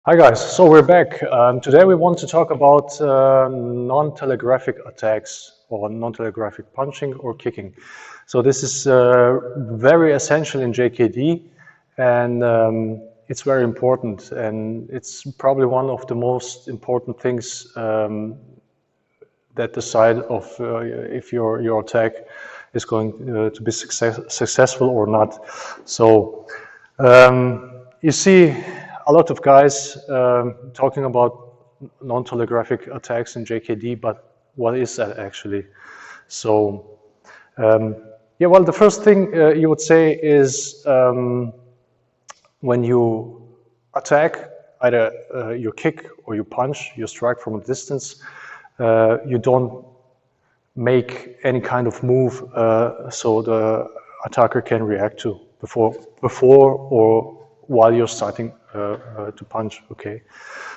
Hi guys, so we're back. Today we want to talk about non-telegraphic attacks or non-telegraphic punching or kicking. So this is very essential in JKD, and it's very important, and it's probably one of the most important things that decide of if your attack is going to be successful or not. So you see a lot of guys talking about non-telegraphic attacks in JKD, but what is that actually? So, yeah, well, the first thing you would say is when you attack, either you kick or you punch, you strike from a distance, you don't make any kind of move so the attacker can react to before or while you're starting to punch. Okay,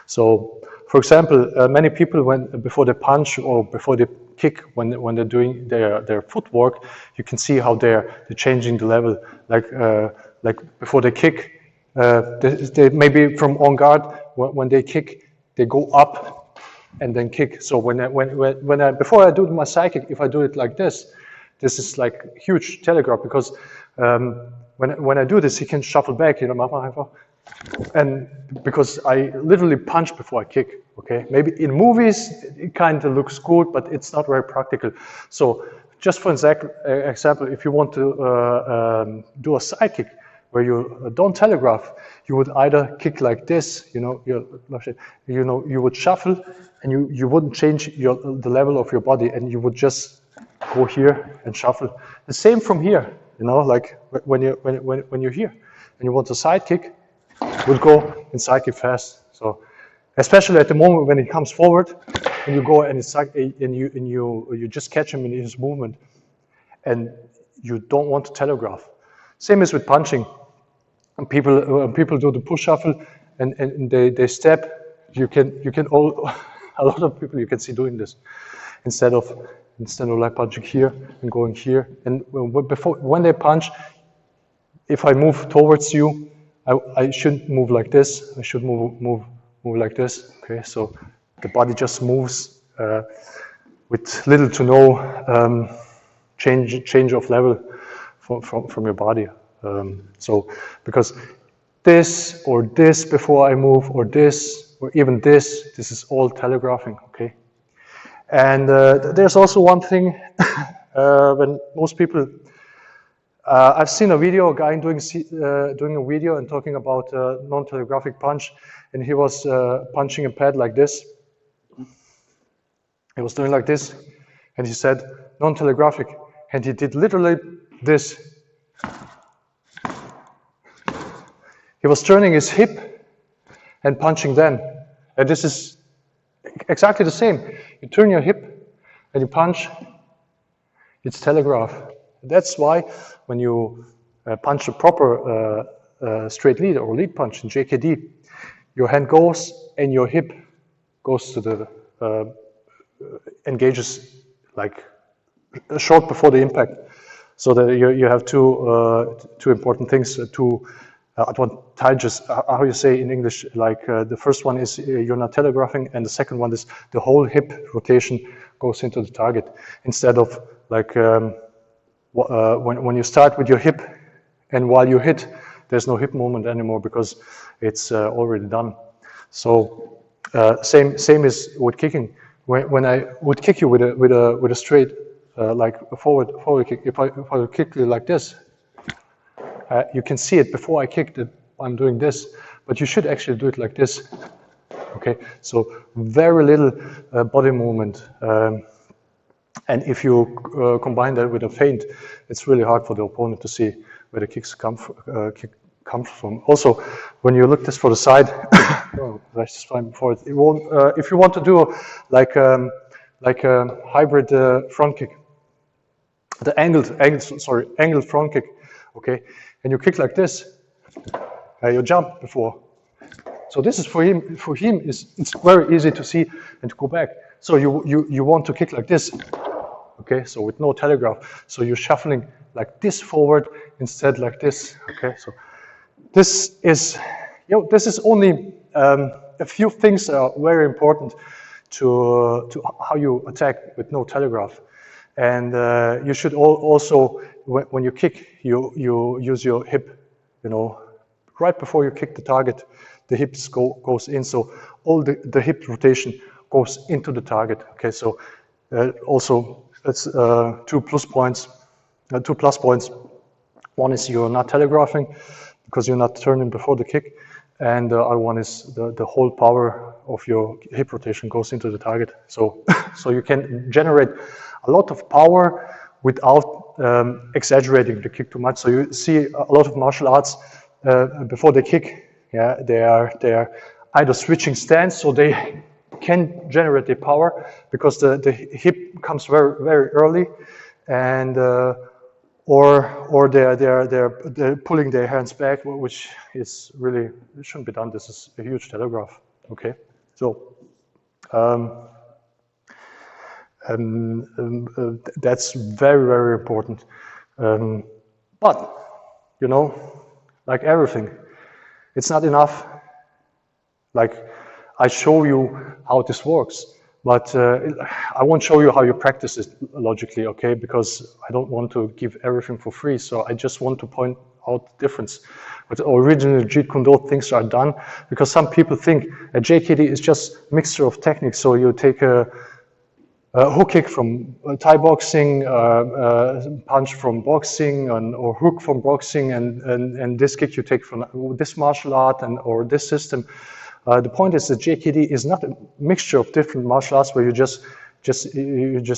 so for example, many people before they punch or before they kick, when they're doing their footwork, you can see how they're changing the level. Like before they kick, they maybe from on guard. When they kick, they go up and then kick. So before I do my side kick, if I do it like this is like huge telegraph, because when I do this, he can shuffle back, you know, and because I literally punch before I kick. Okay, maybe in movies it kind of looks good, but it's not very practical. So just for example, if you want to do a side kick where you don't telegraph, you would either kick like this, you know, you would shuffle, and you wouldn't change the level of your body, and you would just go here and shuffle. The same from here, you know, like when you're here and you want to side kick, you would go and side kick fast. So especially at the moment when he comes forward, and you go and you just catch him in his movement, and you don't want to telegraph. Same as with punching. And people do the push shuffle and they step. You can a lot of people you can see doing this instead of like punching here and going here. And when they punch, if I move towards you, I shouldn't move like this. I should move like this. Okay, so the body just moves with little to no change of level from your body. So because this or this before I move, or this or even this is all telegraphing. Okay, and there's also one thing when most people. I've seen a video, a guy doing a video and talking about non-telegraphic punch, and he was punching a pad like this. He was doing like this, and he said non-telegraphic, and he did literally this. He was turning his hip and punching then, and this is exactly the same. You turn your hip and you punch. It's telegraph. That's why when you punch a proper straight lead or lead punch in JKD, your hand goes and your hip goes to the engages like short before the impact. So that you have two important things, two advantages. How you say in English? Like the first one is you're not telegraphing, and the second one is the whole hip rotation goes into the target instead of like. When you start with your hip and while you hit, there's no hip movement anymore because it's already done. So same is with kicking. When I would kick you with a straight like a forward kick, if I would kick you like this, you can see it before I kick that I'm doing this, but you should actually do it like this. Okay, so very little body movement. And if you combine that with a feint, it's really hard for the opponent to see where the kicks come from. Also, when you look this for the side, oh, that's just fine before it won't. If you want to do like a hybrid front kick, the angled front kick, okay, and you kick like this, you jump before. So this is for him. For him, it's very easy to see and to go back. So you want to kick like this. Okay, so with no telegraph, so you're shuffling like this forward instead like this. Okay, so this is only a few things are very important to how you attack with no telegraph. And you should also, when you kick, you use your hip, you know, right before you kick the target, the hips goes in, so all the hip rotation goes into the target. Okay, so also that's two plus points. One is you're not telegraphing because you're not turning before the kick, and the other one is the whole power of your hip rotation goes into the target. So so you can generate a lot of power without exaggerating the kick too much. So you see a lot of martial arts before they kick, yeah, they are either switching stance, so they can generate the power because the hip comes very early, and or they're pulling their hands back, which is really, it shouldn't be done. This is a huge telegraph. Okay, so that's very important. But you know, like everything, it's not enough. Like I show you how this works, but I won't show you how you practice it logically, okay? Because I don't want to give everything for free, so I just want to point out the difference. But originally, Jeet Kune things are done because some people think a JKD is just a mixture of techniques. So you take a hook kick from Thai boxing, punch from boxing, or hook from boxing, and this kick you take from this martial art or this system. The point is that JKD is not a mixture of different martial arts where you just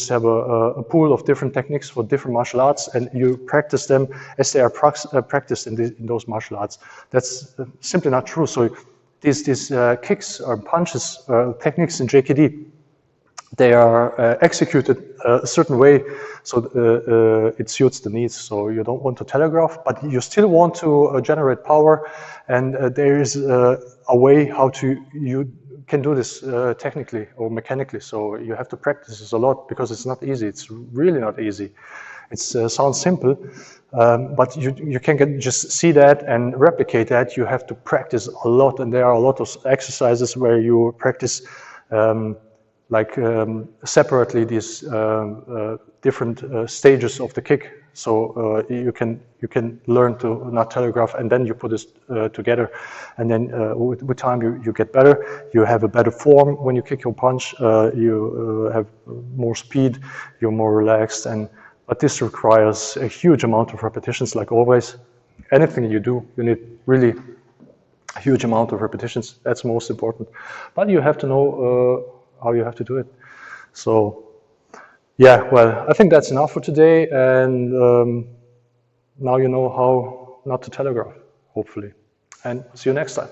have a pool of different techniques for different martial arts and you practice them as they are practiced in those martial arts. That's simply not true. So these kicks or punches, techniques in JKD, they are executed a certain way, so it suits the needs. So you don't want to telegraph, but you still want to generate power, and there is a way how you can do this technically or mechanically. So you have to practice this a lot because it's not easy. It's really not easy. It sounds simple, but you can't just see that and replicate that. You have to practice a lot, and there are a lot of exercises where you practice separately these different stages of the kick. So you can learn to not telegraph, and then you put this together, and then with time you get better. You have a better form when you kick your punch. You have more speed. You're more relaxed, but this requires a huge amount of repetitions. Like always, anything you do, you need really a huge amount of repetitions. That's most important. But you have to know how you have to do it. So yeah, well, I think that's enough for today, and now you know how not to telegraph, hopefully. And see you next time.